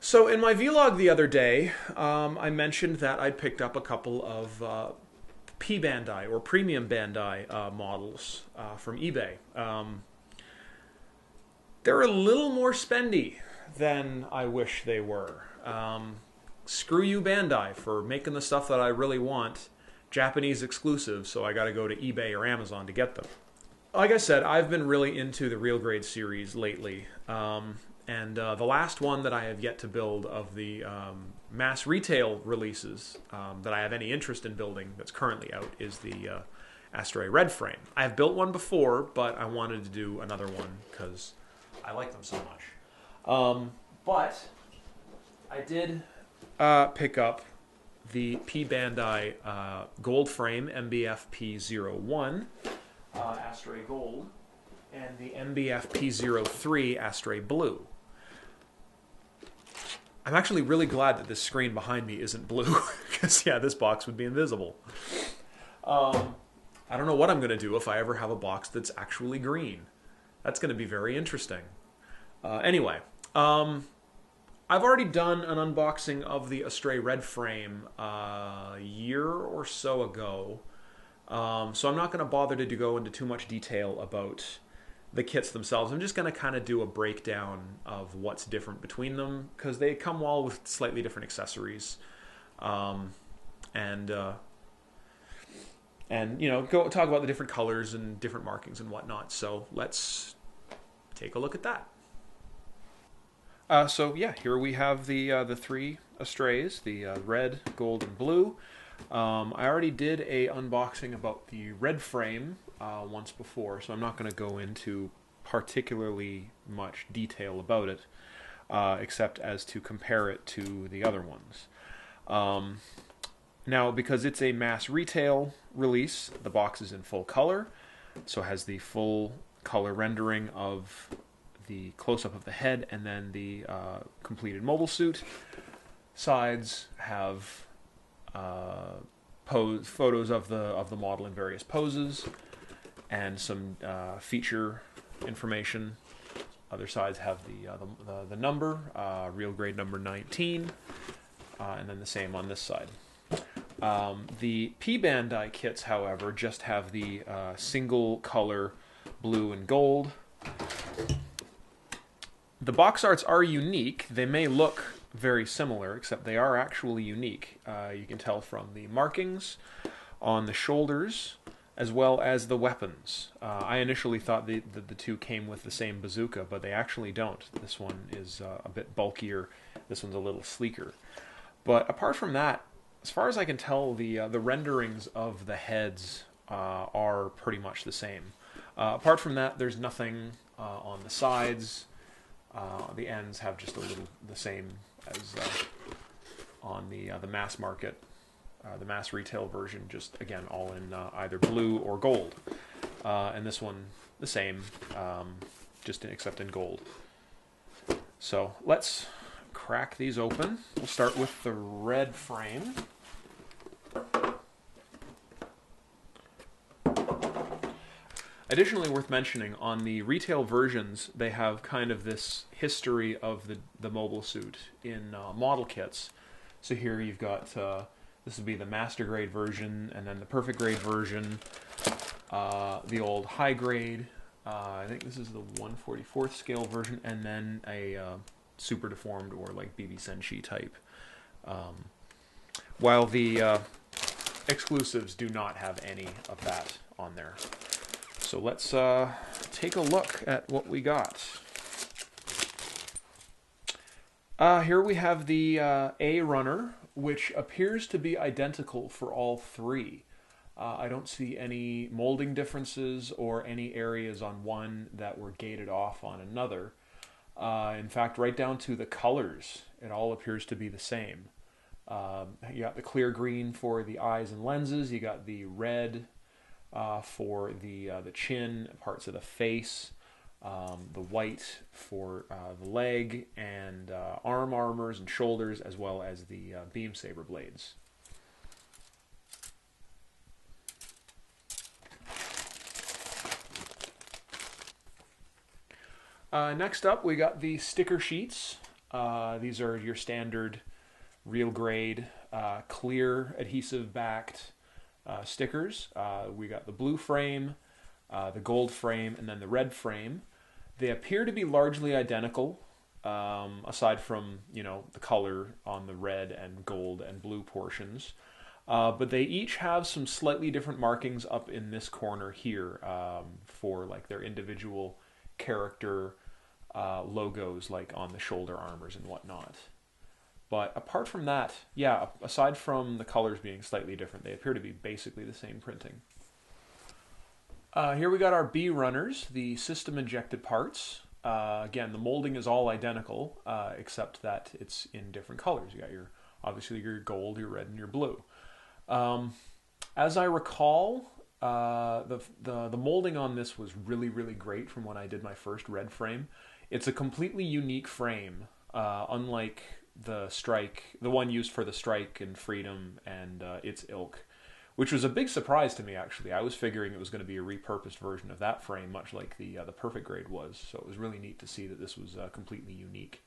So in my vlog the other day, I mentioned that I picked up a couple of P-Bandai or premium Bandai models from eBay. They're a little more spendy than I wish they were. Screw you, Bandai, for making the stuff that I really want Japanese exclusive, so I gotta go to eBay or Amazon to get them. Like I said, I've been really into the Real Grade series lately. And the last one that I have yet to build of the mass retail releases that I have any interest in building that's currently out is the Astray Red Frame. I have built one before, but I wanted to do another one because I like them so much. But I did pick up the P-Bandai Gold Frame MBF P01 Astray Gold and the MBF P03 Astray Blue. I'm actually really glad that this screen behind me isn't blue, because yeah, this box would be invisible. I don't know what I'm going to do if I ever have a box that's actually green. That's going to be very interesting. Anyway, I've already done an unboxing of the Astray Red Frame a year or so ago, so I'm not going to bother to go into too much detail about the kits themselves. I'm just going to kind of do a breakdown of what's different between them, because they come all with slightly different accessories, and you know, go talk about the different colors and different markings and whatnot. So let's take a look at that. So yeah, here we have the three Astrays, the red, gold, and blue. I already did a unboxing about the red frame once before, so I'm not going to go into particularly much detail about it, except as to compare it to the other ones. Now, because it's a mass retail release, the box is in full color, so it has the full color rendering of the close-up of the head and then the completed mobile suit. Sides have photos of the model in various poses and some feature information. Other sides have the number, Real Grade number 19, and then the same on this side. The P-Bandai kits, however, just have the single color blue and gold. The box arts are unique. They may look very similar, except they are actually unique. You can tell from the markings on the shoulders, as well as the weapons. I initially thought the two came with the same bazooka, but they actually don't. This one is a bit bulkier. This one's a little sleeker. But apart from that, as far as I can tell, the renderings of the heads are pretty much the same. Apart from that, there's nothing on the sides. The ends have just a little the same as on the mass market, the mass retail version, just again all in either blue or gold. And this one the same, except in gold. So let's crack these open. We'll start with the red frame. Additionally, worth mentioning, on the retail versions, they have kind of this history of the mobile suit in model kits. So here you've got, this would be the master grade version, and then the perfect grade version, the old high grade, I think this is the 1/44th scale version, and then a super deformed or like BB Senshi type. While the exclusives do not have any of that on there. So let's take a look at what we got. Here we have the A runner, which appears to be identical for all three. I don't see any molding differences or any areas on one that were gated off on another. In fact, right down to the colors, it all appears to be the same. You got the clear green for the eyes and lenses. You got the red for the chin, parts of the face, the white for the leg and arm armors and shoulders, as well as the beam saber blades. Next up, we got the sticker sheets. These are your standard real grade, clear adhesive backed stickers. We got the blue frame, the gold frame, and then the red frame. They appear to be largely identical, aside from the color on the red and gold and blue portions. But they each have some slightly different markings up in this corner here for like their individual character logos, like on the shoulder armors and whatnot. But apart from that, yeah, aside from the colors being slightly different, they appear to be basically the same printing. Here we got our B runners, the system injected parts. Again, the molding is all identical, except that it's in different colors. You got obviously your gold, your red, and your blue. As I recall, the molding on this was really, really great from when I did my first red frame. It's a completely unique frame, unlike the one used for the Strike and Freedom and its ilk, which was a big surprise to me, actually. I was figuring it was going to be a repurposed version of that frame, much like the Perfect Grade was. So it was really neat to see that this was completely unique.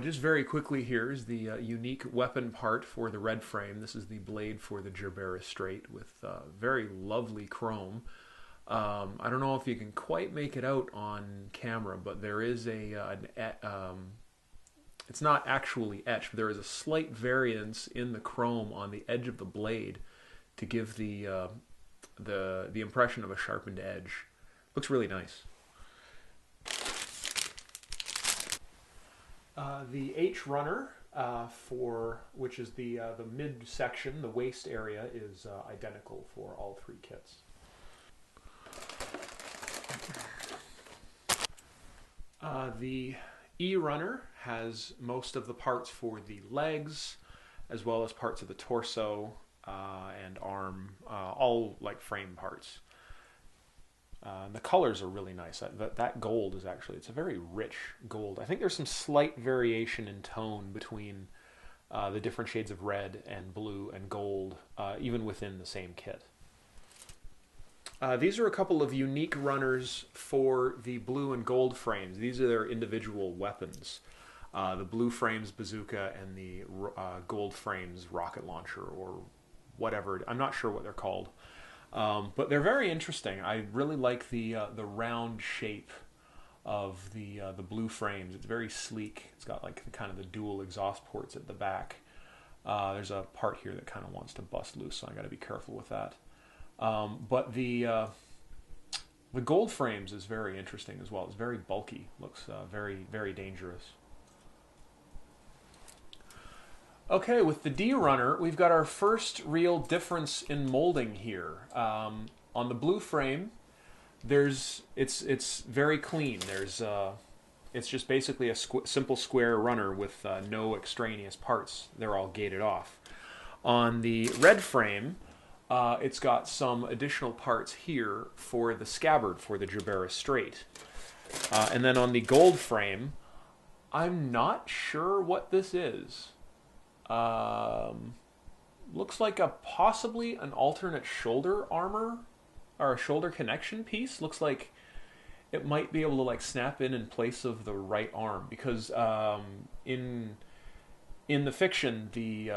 Just very quickly, here's the unique weapon part for the red frame. This is the blade for the Gerbera Straight with very lovely chrome. I don't know if you can quite make it out on camera, but there is it's not actually etched, but there is a slight variance in the chrome on the edge of the blade to give the impression of a sharpened edge. Looks really nice. The H runner, which is the mid section, the waist area, is identical for all three kits. The E runner has most of the parts for the legs, as well as parts of the torso and arm, all like frame parts. The colors are really nice. That gold is actually, it's a very rich gold. I think there's some slight variation in tone between the different shades of red and blue and gold, even within the same kit. These are a couple of unique runners for the blue and gold frames. These are their individual weapons. The blue frame's bazooka and the gold frame's rocket launcher, or whatever. I'm not sure what they're called. But they're very interesting. I really like the round shape of the blue frames. It's very sleek. It's got like kind of the dual exhaust ports at the back. There's a part here that kind of wants to bust loose, so I got to be careful with that. But the gold frames is very interesting as well. It's very bulky. Looks very, very dangerous. Okay, with the D runner, we've got our first real difference in molding here. On the blue frame, it's very clean. It's just basically a simple square runner with no extraneous parts. They're all gated off. On the red frame, it's got some additional parts here for the scabbard for the Gerbera Straight. And then on the gold frame, I'm not sure what this is. Looks like possibly an alternate shoulder armor or a shoulder connection piece. Looks like it might be able to like snap in place of the right arm, because in the fiction the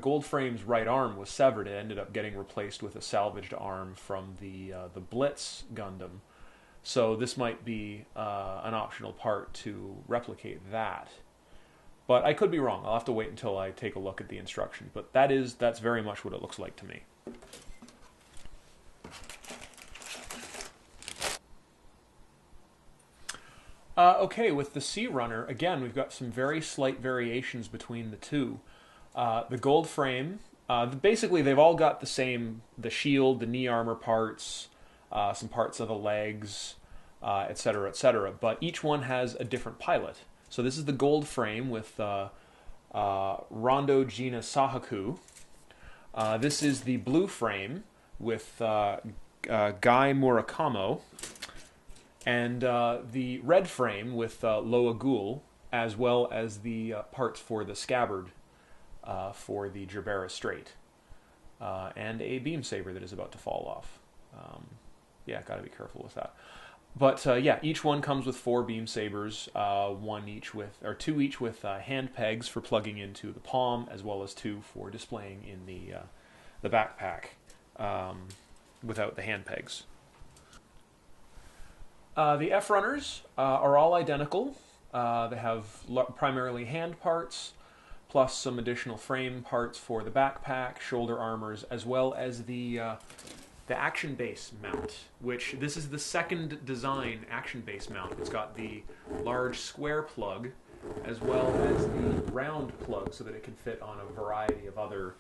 gold frame's right arm was severed. It ended up getting replaced with a salvaged arm from the Blitz Gundam. So this might be an optional part to replicate that. But I could be wrong. I'll have to wait until I take a look at the instructions. But that's very much what it looks like to me. Okay, with the C runner, again, we've got some very slight variations between the two. The gold frame, basically they've all got the shield, the knee armor parts, some parts of the legs, etc., etc. But each one has a different pilot. So this is the gold frame with Rondo Gina Sahaku. This is the blue frame with Guy Murakamo. And the red frame with Loa Ghul, as well as the parts for the scabbard for the Gerbera Straight. And a beam saber that is about to fall off. Yeah, got to be careful with that. But yeah, each one comes with 4 beam sabers, one each with, or 2 each with hand pegs for plugging into the palm, as well as 2 for displaying in the backpack without the hand pegs. The F runners are all identical. They have primarily hand parts, plus some additional frame parts for the backpack, shoulder armors, as well as the action base mount, which this is the second design action base mount. It's got the large square plug as well as the round plug so that it can fit on a variety of other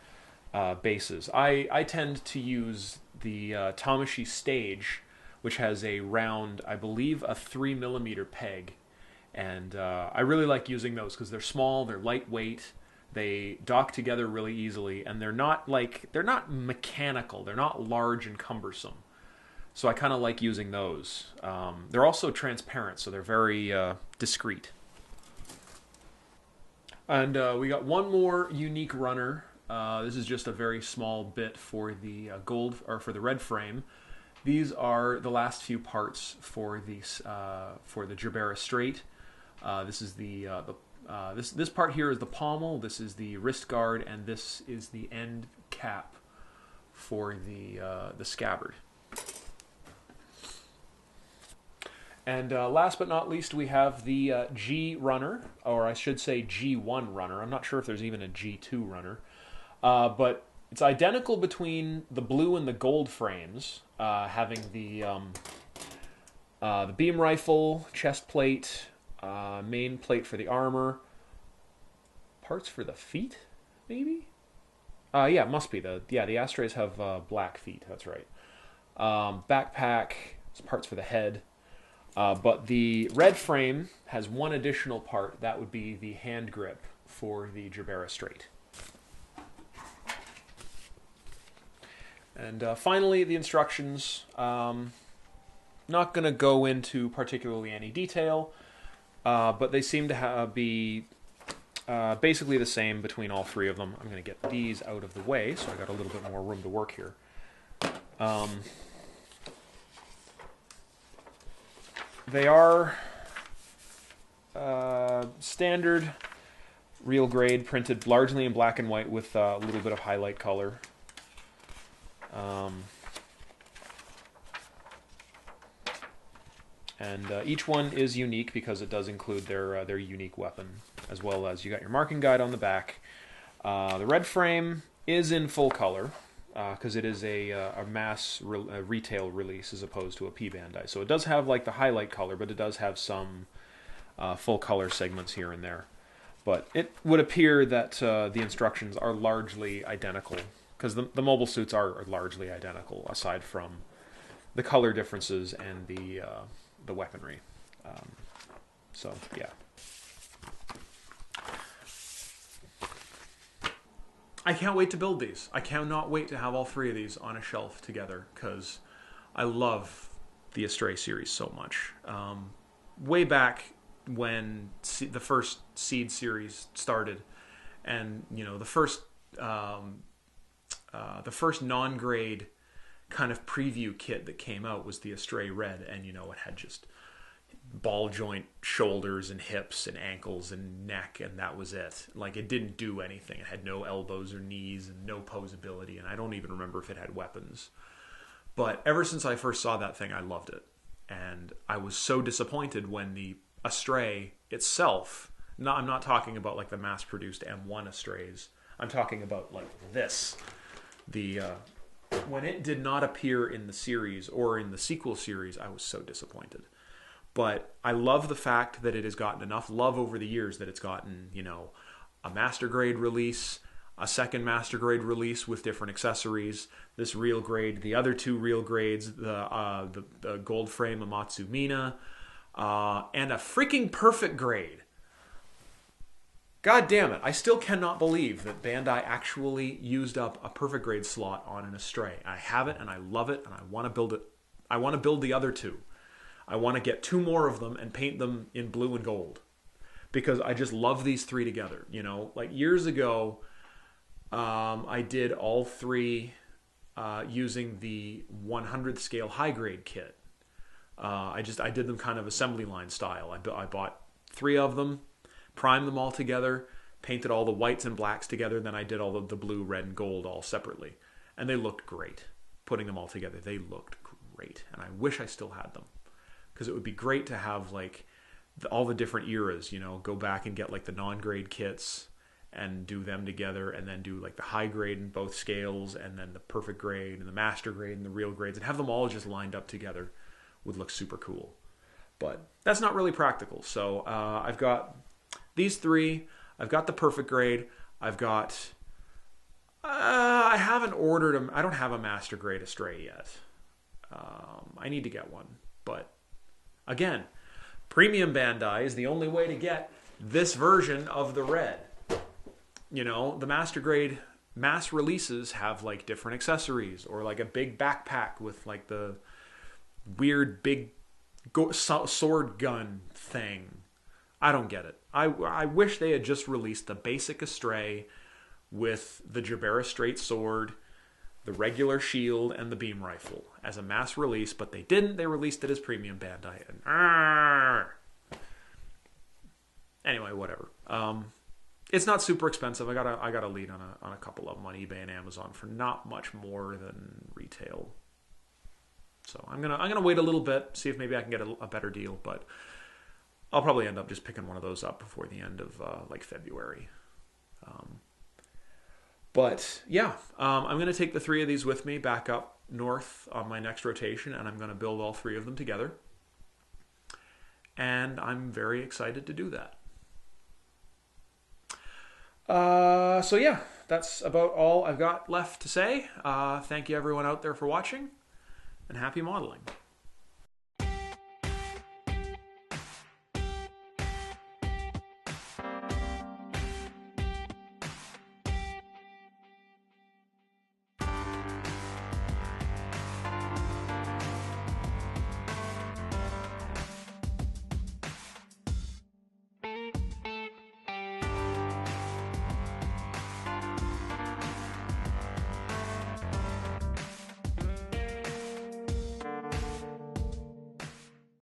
bases. I tend to use the Tamashi Stage, which has a round, I believe, a 3mm peg. And I really like using those because they're small, they're lightweight, they dock together really easily, and they're not mechanical, they're not large and cumbersome. So I kind of like using those. They're also transparent, so they're very discreet. And we got one more unique runner. This is just a very small bit for the gold, or for the red frame. These are the last few parts for the Jabera Straight. This is this part here is the pommel, this is the wrist guard, and this is the end cap for the scabbard. And last but not least, we have the G runner, or I should say G1 runner. I'm not sure if there's even a G2 runner, but it's identical between the blue and the gold frames, having the beam rifle, chest plate, main plate for the armor, parts for the feet, maybe? Yeah, it must be. The Astrays have black feet, that's right. Backpack, parts for the head. But the red frame has one additional part. That would be the hand grip for the Jabera Straight. And finally, the instructions. Not going to go into particularly any detail, but they seem to be basically the same between all 3 of them. I'm going to get these out of the way, so I got a little bit more room to work here. They are standard real grade, printed largely in black and white with a little bit of highlight color. And each one is unique because it does include their unique weapon, as well as you got your marking guide on the back. The red frame is in full color because it is a mass retail release as opposed to a P-Bandai. So it does have like the highlight color, but it does have some full color segments here and there. But it would appear that the instructions are largely identical, because the mobile suits are largely identical, aside from the color differences and the weaponry. So, yeah. I can't wait to build these. I cannot wait to have all 3 of these on a shelf together, because I love the Astray series so much. Way back when the first Seed series started, and the first non-grade kind of preview kit that came out was the Astray Red, and it had just ball joint shoulders and hips and ankles and neck, and that was it. Like, it didn't do anything. It had no elbows or knees and no posability, and I don't even remember if it had weapons. But ever since I first saw that thing, I loved it. And I was so disappointed when the Astray itself, I'm not talking about like the mass-produced M1 Astrays, I'm talking about like this, when it did not appear in the series or in the sequel series, I was so disappointed. But I love the fact that it has gotten enough love over the years that it's gotten, a master grade release, a second master grade release with different accessories, this real grade, the other 2 real grades, the gold frame Amatsu Mina, and a freaking perfect grade. God damn it, I still cannot believe that Bandai actually used up a perfect grade slot on an Astray. I have it, and I love it, and I want to build it. I want to build the other 2. I want to get 2 more of them and paint them in blue and gold, because I just love these 3 together. Like years ago, I did all 3 using the 100th scale high grade kit. I did them kind of assembly line style. I bought 3 of them, primed them all together, painted all the whites and blacks together, then I did all of the blue, red, and gold all separately. And they looked great. Putting them all together, they looked great. And I wish I still had them. Because it would be great to have like all the different eras, you know, go back and get like the non-grade kits and do them together, and then do like the high grade in both scales, and then the perfect grade and the master grade and the real grades, and have them all just lined up together. Would look super cool. But that's not really practical. So I've got these 3. I've got the perfect grade. I've got... I haven't ordered them. I don't have a master grade Astray yet. I need to get one. But again, premium Bandai is the only way to get this version of the red. You know, the master grade mass releases have like different accessories, or like a big backpack with like the weird big sword gun thing. I don't get it. I wish they had just released the basic Astray with the Jabera straight sword, the regular shield, and the beam rifle as a mass release, but they didn't. They released it as premium Bandai. And anyway, whatever. It's not super expensive. I got a lead on a couple of them on eBay and Amazon for not much more than retail. So I'm gonna wait a little bit, see if maybe I can get a better deal, but I'll probably end up just picking one of those up before the end of like February. But yeah, I'm going to take the 3 of these with me back up north on my next rotation, and I'm going to build all 3 of them together. And I'm very excited to do that. So yeah, that's about all I've got left to say. Thank you everyone out there for watching, and happy modeling.